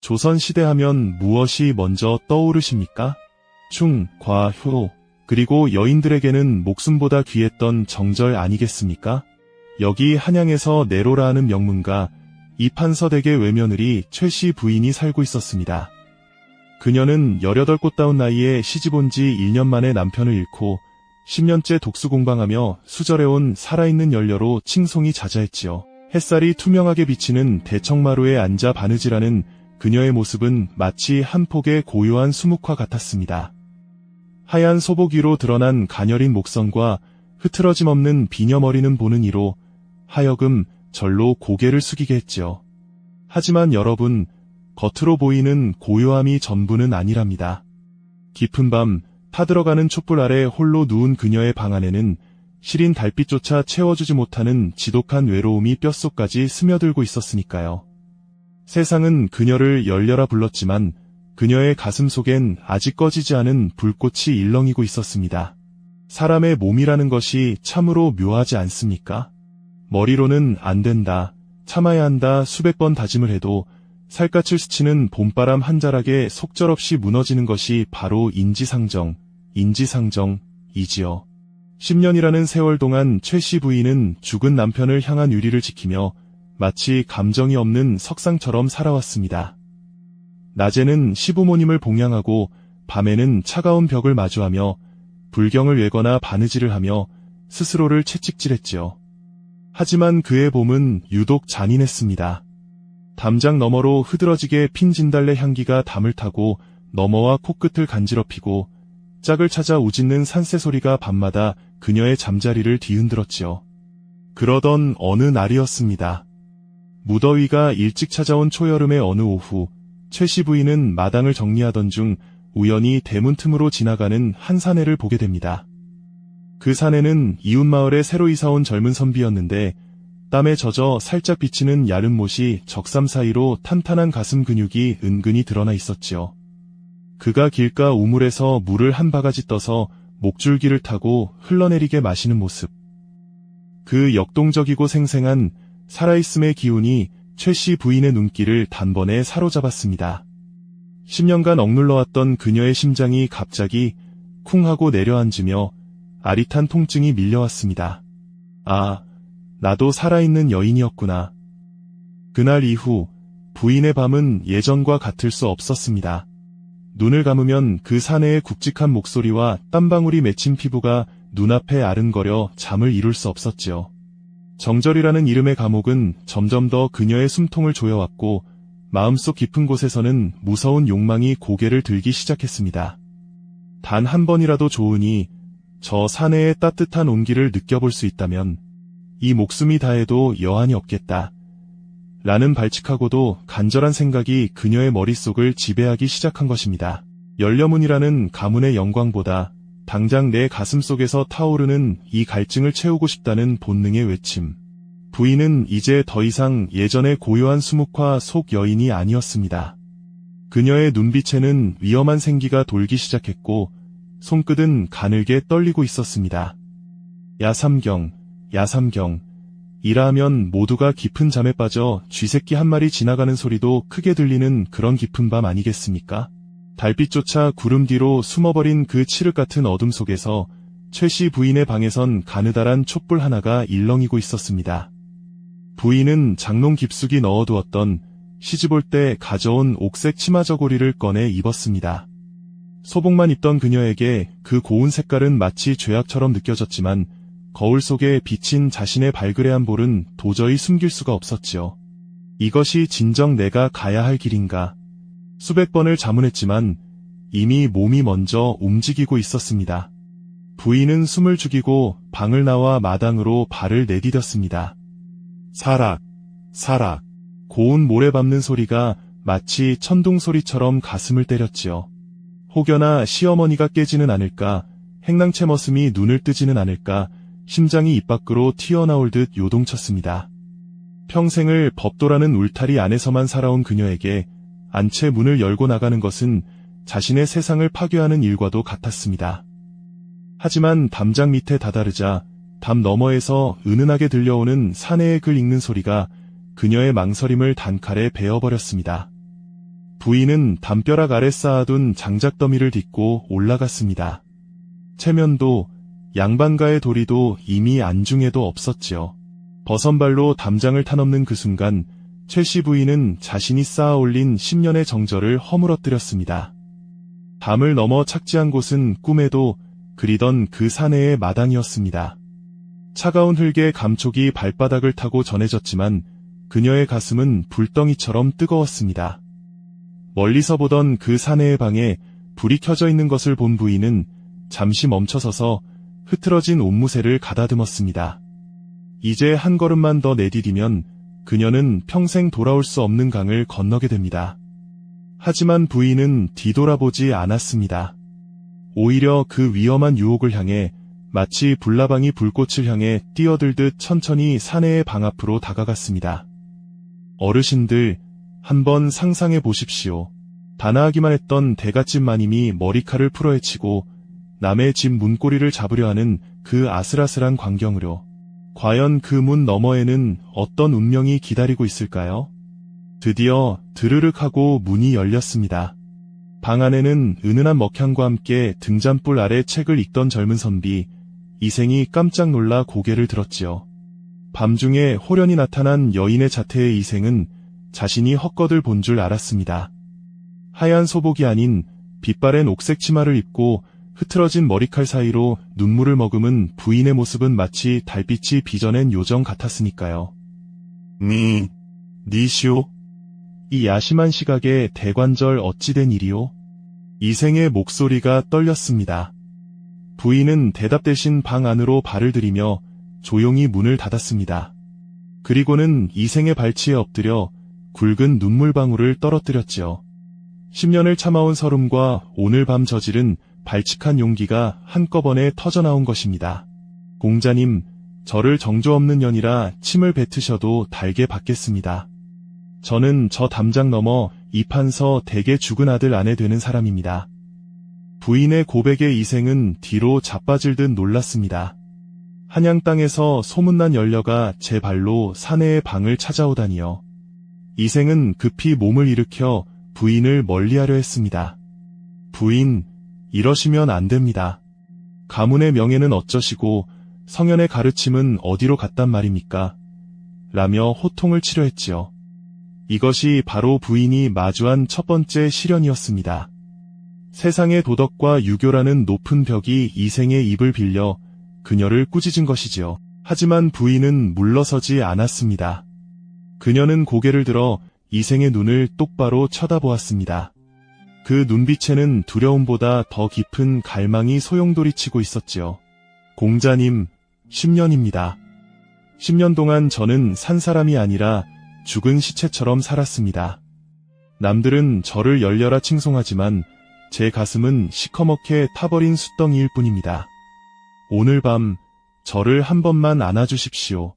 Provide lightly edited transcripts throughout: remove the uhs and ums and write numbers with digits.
조선시대 하면 무엇이 먼저 떠오르십니까? 충, 과, 효, 그리고 여인들에게는 목숨보다 귀했던 정절 아니겠습니까? 여기 한양에서 내로라 하는 명문가 이판서댁의 외며느리 최씨 부인이 살고 있었습니다. 그녀는 18꽃다운 나이에 시집온 지 1년 만에 남편을 잃고 10년째 독수공방하며 수절해온 살아있는 연려로 칭송이 자자했지요. 햇살이 투명하게 비치는 대청마루에 앉아 바느질하는 그녀의 모습은 마치 한 폭의 고요한 수묵화 같았습니다. 하얀 소복 위로 드러난 가녀린 목선과 흐트러짐 없는 비녀머리는 보는 이로 하여금 절로 고개를 숙이게 했지요. 하지만 여러분, 겉으로 보이는 고요함이 전부는 아니랍니다. 깊은 밤, 타들어가는 촛불 아래 홀로 누운 그녀의 방 안에는 시린 달빛조차 채워주지 못하는 지독한 외로움이 뼛속까지 스며들고 있었으니까요. 세상은 그녀를 열려라 불렀지만 그녀의 가슴 속엔 아직 꺼지지 않은 불꽃이 일렁이고 있었습니다. 사람의 몸이라는 것이 참으로 묘하지 않습니까? 머리로는 안 된다, 참아야 한다 수백 번 다짐을 해도 살갗을 스치는 봄바람 한 자락에 속절없이 무너지는 것이 바로 인지상정이지요. 10년이라는 세월 동안 최씨 부인은 죽은 남편을 향한 유리를 지키며 마치 감정이 없는 석상처럼 살아왔습니다. 낮에는 시부모님을 봉양하고 밤에는 차가운 벽을 마주하며 불경을 외거나 바느질을 하며 스스로를 채찍질했지요. 하지만 그의 봄은 유독 잔인했습니다. 담장 너머로 흐드러지게 핀 진달래 향기가 담을 타고 너머와 코끝을 간지럽히고 짝을 찾아 우짖는 산새 소리가 밤마다 그녀의 잠자리를 뒤흔들었지요. 그러던 어느 날이었습니다. 무더위가 일찍 찾아온 초여름의 어느 오후, 최씨 부인은 마당을 정리하던 중 우연히 대문 틈으로 지나가는 한 사내를 보게 됩니다. 그 사내는 이웃마을에 새로 이사온 젊은 선비였는데 땀에 젖어 살짝 비치는 야른 못이 적삼 사이로 탄탄한 가슴 근육이 은근히 드러나 있었지요. 그가 길가 우물에서 물을 한 바가지 떠서 목줄기를 타고 흘러내리게 마시는 모습. 그 역동적이고 생생한 살아있음의 기운이 최씨 부인의 눈길을 단번에 사로잡았습니다. 10년간 억눌러왔던 그녀의 심장이 갑자기 쿵 하고 내려앉으며 아릿한 통증이 밀려왔습니다. 아, 나도 살아있는 여인이었구나. 그날 이후 부인의 밤은 예전과 같을 수 없었습니다. 눈을 감으면 그 사내의 굵직한 목소리와 땀방울이 맺힌 피부가 눈앞에 아른거려 잠을 이룰 수 없었지요. 정절이라는 이름의 감옥은 점점 더 그녀의 숨통을 조여왔고 마음속 깊은 곳에서는 무서운 욕망이 고개를 들기 시작했습니다. 단 한 번이라도 좋으니 저 사내의 따뜻한 온기를 느껴볼 수 있다면 이 목숨이 다해도 여한이 없겠다. 라는 발칙하고도 간절한 생각이 그녀의 머릿속을 지배하기 시작한 것입니다. 열려문이라는 가문의 영광보다 당장 내 가슴 속에서 타오르는 이 갈증을 채우고 싶다는 본능의 외침. 부인은 이제 더 이상 예전의 고요한 수묵화 속 여인이 아니었습니다. 그녀의 눈빛에는 위험한 생기가 돌기 시작했고 손끝은 가늘게 떨리고 있었습니다. 야삼경, 이라 하면 모두가 깊은 잠에 빠져 쥐새끼 한 마리 지나가는 소리도 크게 들리는 그런 깊은 밤 아니겠습니까? 달빛조차 구름 뒤로 숨어버린 그 칠흑 같은 어둠 속에서 최씨 부인의 방에선 가느다란 촛불 하나가 일렁이고 있었습니다. 부인은 장롱 깊숙이 넣어두었던 시집올 때 가져온 옥색 치마 저고리를 꺼내 입었습니다. 소복만 입던 그녀에게 그 고운 색깔은 마치 죄악처럼 느껴졌지만 거울 속에 비친 자신의 발그레한 볼은 도저히 숨길 수가 없었지요. 이것이 진정 내가 가야 할 길인가? 수백 번을 자문했지만 이미 몸이 먼저 움직이고 있었습니다. 부인은 숨을 죽이고 방을 나와 마당으로 발을 내디뎠습니다. 사락, 고운 모래 밟는 소리가 마치 천둥 소리처럼 가슴을 때렸지요. 혹여나 시어머니가 깨지는 않을까, 행랑채 머슴이 눈을 뜨지는 않을까, 심장이 입 밖으로 튀어나올 듯 요동쳤습니다. 평생을 법도라는 울타리 안에서만 살아온 그녀에게 안채 문을 열고 나가는 것은 자신의 세상을 파괴하는 일과도 같았습니다. 하지만 담장 밑에 다다르자 담 너머에서 은은하게 들려오는 사내의 글 읽는 소리가 그녀의 망설임을 단칼에 베어버렸습니다. 부인은 담벼락 아래 쌓아둔 장작더미를 딛고 올라갔습니다. 체면도 양반가의 도리도 이미 안중에도 없었지요. 버선발로 담장을 타넘는 그 순간 최씨 부인은 자신이 쌓아올린 10년의 정절을 허물어뜨렸습니다. 담을 넘어 착지한 곳은 꿈에도 그리던 그 사내의 마당이었습니다. 차가운 흙의 감촉이 발바닥을 타고 전해졌지만 그녀의 가슴은 불덩이처럼 뜨거웠습니다. 멀리서 보던 그 사내의 방에 불이 켜져 있는 것을 본 부인은 잠시 멈춰서서 흐트러진 옷무새를 가다듬었습니다. 이제 한 걸음만 더 내디디면 그녀는 평생 돌아올 수 없는 강을 건너게 됩니다. 하지만 부인은 뒤돌아보지 않았습니다. 오히려 그 위험한 유혹을 향해 마치 불나방이 불꽃을 향해 뛰어들듯 천천히 사내의 방 앞으로 다가갔습니다. 어르신들, 한번 상상해 보십시오. 단아하기만 했던 대갓집 마님이 머리칼을 풀어헤치고 남의 집 문고리를 잡으려 하는 그 아슬아슬한 광경으로 과연 그 문 너머에는 어떤 운명이 기다리고 있을까요? 드디어 드르륵 하고 문이 열렸습니다. 방 안에는 은은한 먹향과 함께 등잔불 아래 책을 읽던 젊은 선비 이생이 깜짝 놀라 고개를 들었지요. 밤중에 호련히 나타난 여인의 자태의 이생은 자신이 헛것을 본 줄 알았습니다. 하얀 소복이 아닌 빛바랜 옥색 치마를 입고 흐트러진 머리칼 사이로 눈물을 머금은 부인의 모습은 마치 달빛이 빚어낸 요정 같았으니까요. 니시오? 이 야심한 시각에 대관절 어찌 된 일이오? 이생의 목소리가 떨렸습니다. 부인은 대답 대신 방 안으로 발을 들이며 조용히 문을 닫았습니다. 그리고는 이생의 발치에 엎드려 굵은 눈물방울을 떨어뜨렸지요. 10년을 참아온 서름과 오늘 밤 저지른 발칙한 용기가 한꺼번에 터져나온 것입니다. 공자님, 저를 정조 없는 년이라 침을 뱉으셔도 달게 받겠습니다. 저는 저 담장 넘어 이판서 댁의 죽은 아들 아내 되는 사람입니다. 부인의 고백에 이생은 뒤로 자빠질듯 놀랐습니다. 한양 땅에서 소문난 연려가 제 발로 사내의 방을 찾아오다니요. 이생은 급히 몸을 일으켜 부인을 멀리하려 했습니다. 부인, 이러시면 안 됩니다. 가문의 명예는 어쩌시고 성현의 가르침은 어디로 갔단 말입니까? 라며 호통을 치려 했지요. 이것이 바로 부인이 마주한 첫 번째 시련이었습니다. 세상의 도덕과 유교라는 높은 벽이 이생의 입을 빌려 그녀를 꾸짖은 것이지요. 하지만 부인은 물러서지 않았습니다. 그녀는 고개를 들어 이생의 눈을 똑바로 쳐다보았습니다. 그 눈빛에는 두려움보다 더 깊은 갈망이 소용돌이치고 있었지요. 공자님, 10년입니다. 10년 동안 저는 산 사람이 아니라 죽은 시체처럼 살았습니다. 남들은 저를 열려라 칭송하지만 제 가슴은 시커멓게 타버린 숫덩이일 뿐입니다. 오늘 밤 저를 한 번만 안아주십시오.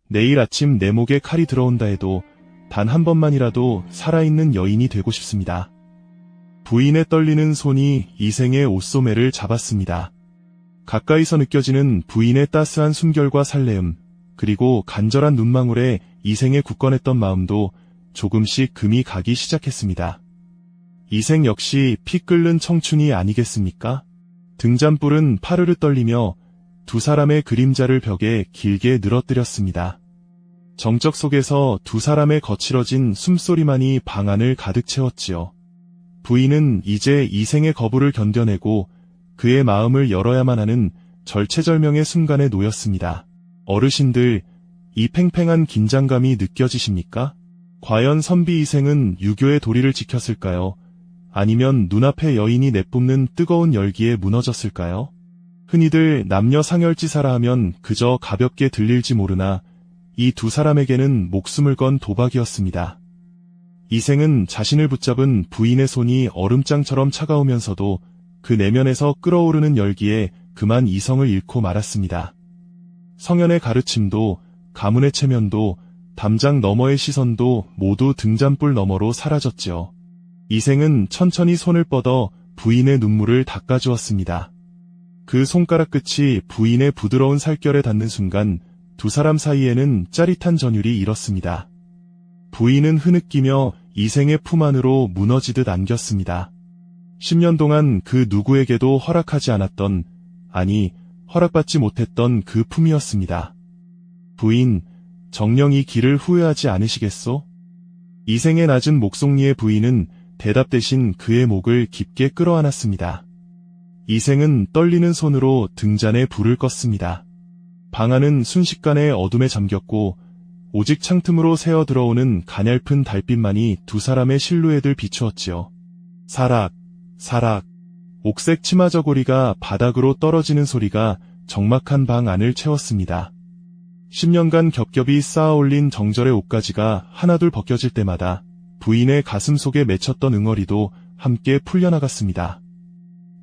내일 아침 내 목에 칼이 들어온다 해도 단 한 번만이라도 살아있는 여인이 되고 싶습니다. 부인의 떨리는 손이 이생의 옷소매를 잡았습니다. 가까이서 느껴지는 부인의 따스한 숨결과 설레음, 그리고 간절한 눈망울에 이생의 굳건했던 마음도 조금씩 금이 가기 시작했습니다. 이생 역시 피 끓는 청춘이 아니겠습니까? 등잔불은 파르르 떨리며 두 사람의 그림자를 벽에 길게 늘어뜨렸습니다. 정적 속에서 두 사람의 거칠어진 숨소리만이 방 안을 가득 채웠지요. 부인은 이제 이생의 거부를 견뎌내고 그의 마음을 열어야만 하는 절체절명의 순간에 놓였습니다. 어르신들, 이 팽팽한 긴장감이 느껴지십니까? 과연 선비 이생은 유교의 도리를 지켰을까요? 아니면 눈앞의 여인이 내뿜는 뜨거운 열기에 무너졌을까요? 흔히들 남녀 상열지사라 하면 그저 가볍게 들릴지 모르나 이 두 사람에게는 목숨을 건 도박이었습니다. 이생은 자신을 붙잡은 부인의 손이 얼음장처럼 차가우면서도 그 내면에서 끓어오르는 열기에 그만 이성을 잃고 말았습니다. 성현의 가르침도 가문의 체면도 담장 너머의 시선도 모두 등잔불 너머로 사라졌지요. 이생은 천천히 손을 뻗어 부인의 눈물을 닦아주었습니다. 그 손가락 끝이 부인의 부드러운 살결에 닿는 순간 두 사람 사이에는 짜릿한 전율이 일었습니다. 부인은 흐느끼며 이생의 품 안으로 무너지듯 안겼습니다. 10년 동안 그 누구에게도 허락하지 않았던, 아니, 허락받지 못했던 그 품이었습니다. 부인, 정녕 이 길을 후회하지 않으시겠소? 이생의 낮은 목송리의 부인은 대답 대신 그의 목을 깊게 끌어안았습니다. 이생은 떨리는 손으로 등잔에 불을 껐습니다. 방 안은 순식간에 어둠에 잠겼고 오직 창틈으로 새어 들어오는 가냘픈 달빛만이 두 사람의 실루엣을 비추었지요. 사락, 사락. 옥색 치마 저고리가 바닥으로 떨어지는 소리가 적막한 방 안을 채웠습니다. 10년간 겹겹이 쌓아올린 정절의 옷가지가 하나둘 벗겨질 때마다 부인의 가슴 속에 맺혔던 응어리도 함께 풀려나갔습니다.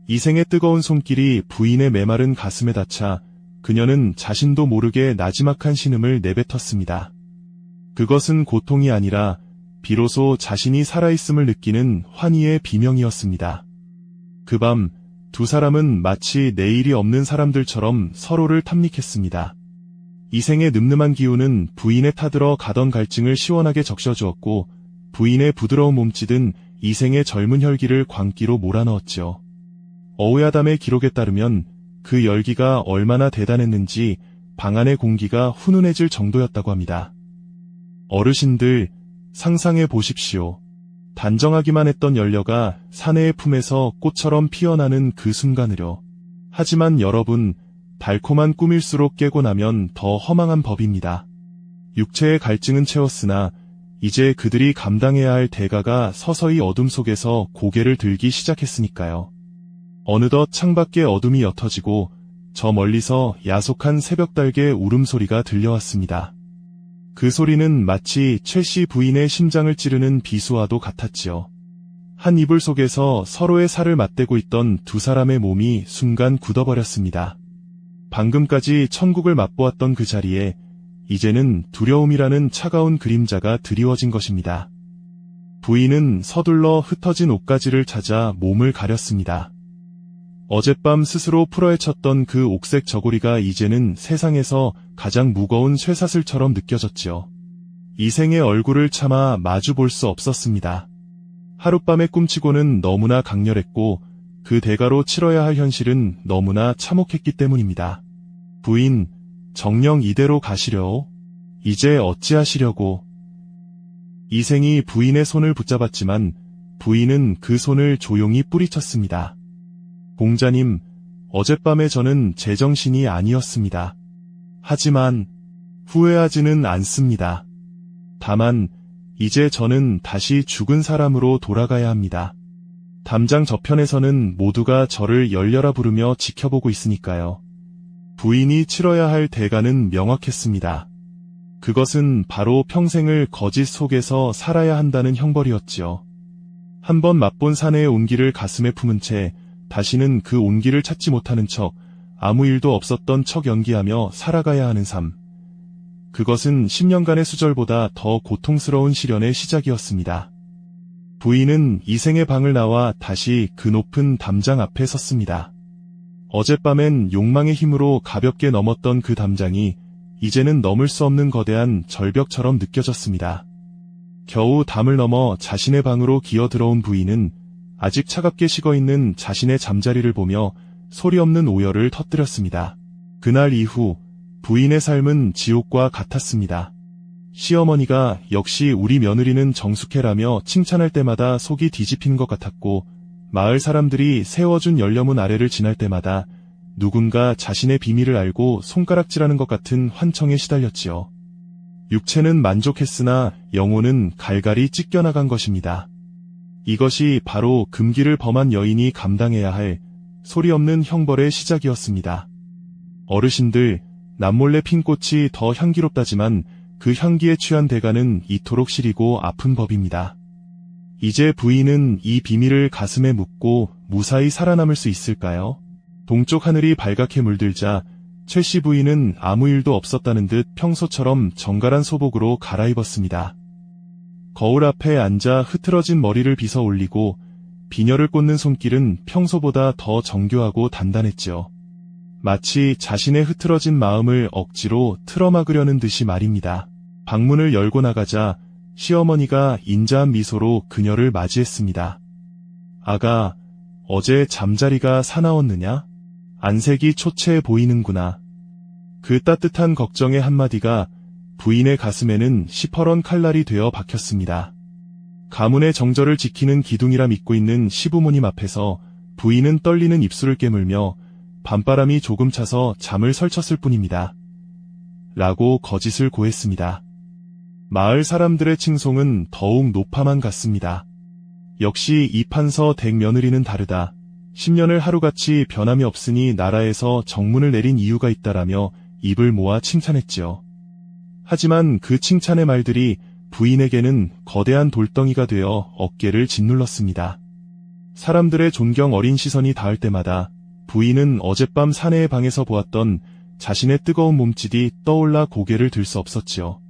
이생의 뜨거운 손길이 부인의 메마른 가슴에 닿자 그녀는 자신도 모르게 나지막한 신음을 내뱉었습니다. 그것은 고통이 아니라 비로소 자신이 살아있음을 느끼는 환희의 비명이었습니다. 그 밤 두 사람은 마치 내일이 없는 사람들처럼 서로를 탐닉했습니다. 이생의 늠름한 기운은 부인에 타들어 가던 갈증을 시원하게 적셔주었고 부인의 부드러운 몸짓은 이생의 젊은 혈기를 광기로 몰아넣었지요. 어우야담의 기록에 따르면 그 열기가 얼마나 대단했는지 방 안의 공기가 훈훈해질 정도였다고 합니다. 어르신들, 상상해 보십시오. 단정하기만 했던 연려가 사내의 품에서 꽃처럼 피어나는 그 순간으로. 하지만 여러분, 달콤한 꿈일수록 깨고 나면 더 허망한 법입니다. 육체의 갈증은 채웠으나 이제 그들이 감당해야 할 대가가 서서히 어둠 속에서 고개를 들기 시작했으니까요. 어느덧 창밖에 어둠이 옅어지고 저 멀리서 야속한 새벽달개 울음소리가 들려왔습니다. 그 소리는 마치 최씨 부인의 심장을 찌르는 비수와도 같았지요. 한 이불 속에서 서로의 살을 맞대고 있던 두 사람의 몸이 순간 굳어버렸습니다. 방금까지 천국을 맛보았던 그 자리에 이제는 두려움이라는 차가운 그림자가 드리워진 것입니다. 부인은 서둘러 흩어진 옷가지를 찾아 몸을 가렸습니다. 어젯밤 스스로 풀어헤쳤던 그 옥색 저고리가 이제는 세상에서 가장 무거운 쇠사슬처럼 느껴졌지요. 이생의 얼굴을 차마 마주 볼 수 없었습니다. 하룻밤의 꿈치고는 너무나 강렬했고 그 대가로 치러야 할 현실은 너무나 참혹했기 때문입니다. 부인, 정녕 이대로 가시려오? 이제 어찌하시려고? 이생이 부인의 손을 붙잡았지만 부인은 그 손을 조용히 뿌리쳤습니다. 공자님, 어젯밤에 저는 제정신이 아니었습니다. 하지만 후회하지는 않습니다. 다만 이제 저는 다시 죽은 사람으로 돌아가야 합니다. 담장 저편에서는 모두가 저를 열려라 부르며 지켜보고 있으니까요. 부인이 치러야 할 대가는 명확했습니다. 그것은 바로 평생을 거짓 속에서 살아야 한다는 형벌이었지요. 한번 맛본 사내의 온기를 가슴에 품은 채 다시는 그 온기를 찾지 못하는 척 아무 일도 없었던 척 연기하며 살아가야 하는 삶. 그것은 10년간의 수절보다 더 고통스러운 시련의 시작이었습니다. 부인은 이생의 방을 나와 다시 그 높은 담장 앞에 섰습니다. 어젯밤엔 욕망의 힘으로 가볍게 넘었던 그 담장이 이제는 넘을 수 없는 거대한 절벽처럼 느껴졌습니다. 겨우 담을 넘어 자신의 방으로 기어 들어온 부인은 아직 차갑게 식어있는 자신의 잠자리를 보며 소리 없는 오열을 터뜨렸습니다. 그날 이후 부인의 삶은 지옥과 같았습니다. 시어머니가 역시 우리 며느리는 정숙해라며 칭찬할 때마다 속이 뒤집히는 것 같았고 마을 사람들이 세워준 연려문 아래를 지날 때마다 누군가 자신의 비밀을 알고 손가락질하는 것 같은 환청에 시달렸지요. 육체는 만족했으나 영혼은 갈갈이 찢겨나간 것입니다. 이것이 바로 금기를 범한 여인이 감당해야 할 소리 없는 형벌의 시작이었습니다. 어르신들, 남몰래 핀 꽃이 더 향기롭다지만 그 향기에 취한 대가는 이토록 시리고 아픈 법입니다. 이제 부인은 이 비밀을 가슴에 묻고 무사히 살아남을 수 있을까요? 동쪽 하늘이 발갛게 물들자 최씨 부인은 아무 일도 없었다는 듯 평소처럼 정갈한 소복으로 갈아입었습니다. 거울 앞에 앉아 흐트러진 머리를 빗어 올리고 비녀를 꽂는 손길은 평소보다 더 정교하고 단단했지요. 마치 자신의 흐트러진 마음을 억지로 틀어막으려는 듯이 말입니다. 방문을 열고 나가자 시어머니가 인자한 미소로 그녀를 맞이했습니다. 아가, 어제 잠자리가 사나웠느냐? 안색이 초췌해 보이는구나. 그 따뜻한 걱정의 한마디가 부인의 가슴에는 시퍼런 칼날이 되어 박혔습니다. 가문의 정절을 지키는 기둥이라 믿고 있는 시부모님 앞에서 부인은 떨리는 입술을 깨물며 밤바람이 조금 차서 잠을 설쳤을 뿐입니다. 라고 거짓을 고했습니다. 마을 사람들의 칭송은 더욱 높아만 갔습니다. 역시 이 판서 댁 며느리는 다르다. 10년을 하루같이 변함이 없으니 나라에서 정문을 내린 이유가 있다라며 입을 모아 칭찬했지요. 하지만 그 칭찬의 말들이 부인에게는 거대한 돌덩이가 되어 어깨를 짓눌렀습니다. 사람들의 존경 어린 시선이 닿을 때마다 부인은 어젯밤 사내의 방에서 보았던 자신의 뜨거운 몸짓이 떠올라 고개를 들 수 없었지요.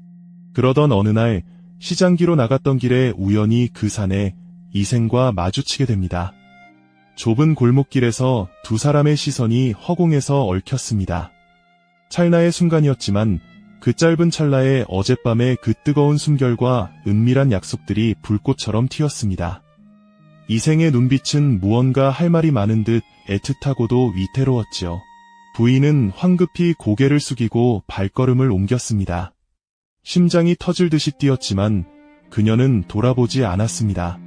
그러던 어느 날 시장기로 나갔던 길에 우연히 그 산에 이생과 마주치게 됩니다. 좁은 골목길에서 두 사람의 시선이 허공에서 얽혔습니다. 찰나의 순간이었지만 그 짧은 찰나에 어젯밤의 그 뜨거운 숨결과 은밀한 약속들이 불꽃처럼 튀었습니다. 이생의 눈빛은 무언가 할 말이 많은 듯 애틋하고도 위태로웠지요. 부인은 황급히 고개를 숙이고 발걸음을 옮겼습니다. 심장이 터질 듯이 뛰었지만 그녀는 돌아보지 않았습니다.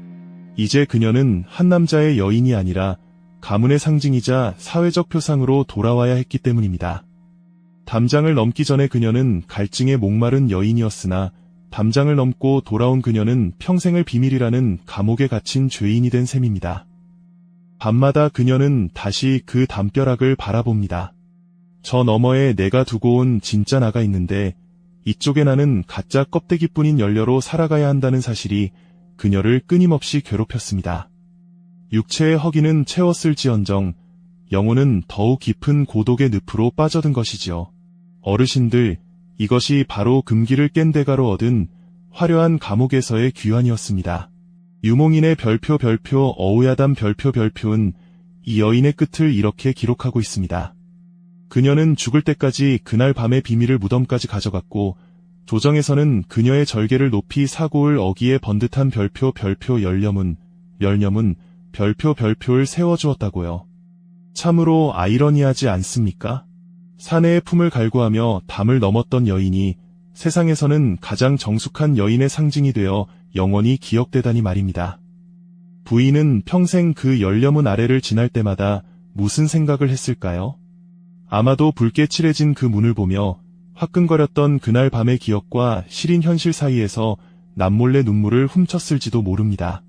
이제 그녀는 한 남자의 여인이 아니라 가문의 상징이자 사회적 표상으로 돌아와야 했기 때문입니다. 담장을 넘기 전에 그녀는 갈증에 목마른 여인이었으나 담장을 넘고 돌아온 그녀는 평생을 비밀이라는 감옥에 갇힌 죄인이 된 셈입니다. 밤마다 그녀는 다시 그 담벼락을 바라봅니다. 저 너머에 내가 두고 온 진짜 나가 있는데 이쪽에 나는 가짜 껍데기뿐인 연료로 살아가야 한다는 사실이 그녀를 끊임없이 괴롭혔습니다. 육체의 허기는 채웠을지언정 영혼은 더욱 깊은 고독의 늪으로 빠져든 것이지요. 어르신들, 이것이 바로 금기를 깬 대가로 얻은 화려한 감옥에서의 귀환이었습니다. 유몽인의 별표 어우야담 별표은 이 여인의 끝을 이렇게 기록하고 있습니다. 그녀는 죽을 때까지 그날 밤의 비밀을 무덤까지 가져갔고 조정에서는 그녀의 절개를 높이 사고을 어기에 번듯한 별표 열념은 별표를 세워주었다고요. 참으로 아이러니하지 않습니까? 사내의 품을 갈구하며 담을 넘었던 여인이 세상에서는 가장 정숙한 여인의 상징이 되어 영원히 기억되다니 말입니다. 부인은 평생 그 열려문 아래를 지날 때마다 무슨 생각을 했을까요? 아마도 붉게 칠해진 그 문을 보며 화끈거렸던 그날 밤의 기억과 시린 현실 사이에서 남몰래 눈물을 훔쳤을지도 모릅니다.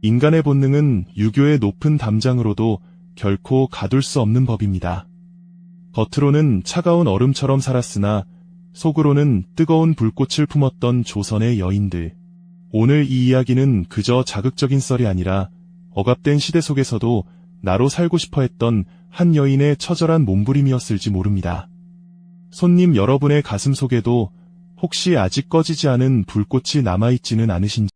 인간의 본능은 유교의 높은 담장으로도 결코 가둘 수 없는 법입니다. 겉으로는 차가운 얼음처럼 살았으나 속으로는 뜨거운 불꽃을 품었던 조선의 여인들. 오늘 이 이야기는 그저 자극적인 썰이 아니라 억압된 시대 속에서도 나로 살고 싶어 했던 한 여인의 처절한 몸부림이었을지 모릅니다. 손님 여러분의 가슴 속에도 혹시 아직 꺼지지 않은 불꽃이 남아있지는 않으신지